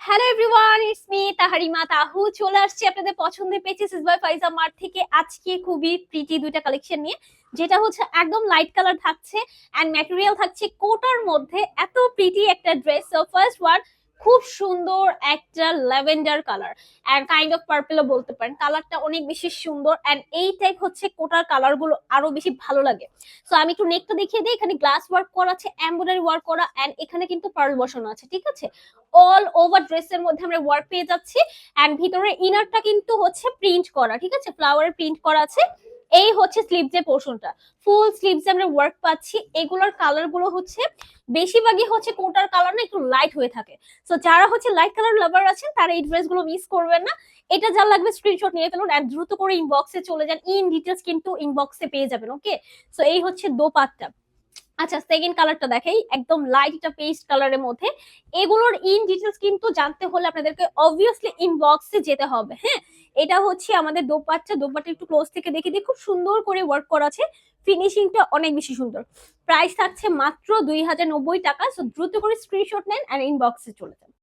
Hello everyone, it's me Tahrima Tahu. চলে আসছি আপনাদের পছন্দের পেজেস বাই ফাইজা মার্ট থেকে আজকে খুবই প্রিটি দুইটা কালেকশন নিয়ে, যেটা হচ্ছে একদম লাইট কালার থাকছে এন্ড ম্যাটেরিয়াল থাকছে কোটার মধ্যে। এত প্রিটি একটা ড্রেস। সো ফার্স্ট ওয়ান, খুব সুন্দর একটা lavender colour and kind of পার্পলও বলতে পারেন। কালারটা অনেক বেশি সুন্দর এন্ড এই টাইপ হচ্ছে কোটার কালার গুলো আরো বেশি ভালো লাগে। সো আমি একটু নেকটা দেখিয়ে দিই। এখানে গ্লাস ওয়ার্ক করা আছে, এমব্রয়ডারি ওয়ার্ক করা এন্ড এখানে কিন্তু পার্ল বসানো আছে, ঠিক আছে। অল ওভার ড্রেসের মধ্যে আমরা ওয়ার্ক পেয়ে যাচ্ছি এন্ড ভিতরে ইনারটা কিন্তু হচ্ছে প্রিন্ট করা, ঠিক আছে, ফ্লাওয়ারের প্রিন্ট করা আছে। এই হচ্ছে স্লিভস এর পোর্শনটা, ফুল স্লিভস আমরা ওয়ার্ক পাচ্ছি। এগুলোর কালার গুলো হচ্ছে বেশিরভাগই হচ্ছে কোটার কালার না একটু লাইট হয়ে থাকে। সো যারা হচ্ছে লাইট কালার লাভার আছেন তারা এই ড্রেস গুলো মিস করবেন না। এটা যা লাগবে স্ক্রিনশট নিয়ে ফেলুন আর দ্রুত করে ইনবক্সে চলে যান। ইন ডিটেলস কিন্তু ইনবক্সে পেয়ে যাবেন। ওকে, সো এই হচ্ছে দোপাট্টা। আচ্ছা, সেকেন্ড কালারটা দেখাই, একদম লাইট একটা পেস্ট কালারের মধ্যে। এগুলোর ইন ডিটেলস কিন্তু জানতে হলে আপনাদেরকে অবভিয়াসলি ইনবক্সে যেতে হবে। হ্যাঁ, এটা হচ্ছে আমাদের দোপাট্টা। দোপাট্টা একটু ক্লোজ থেকে দেখে দিই, খুব সুন্দর করে ওয়ার্ক করা আছে, ফিনিশিংটা অনেক বেশি সুন্দর। প্রাইস থাকছে মাত্র 2090 টাকা। সো দ্রুত করে স্ক্রিনশট নেন আর ইনবক্সে চলে যান।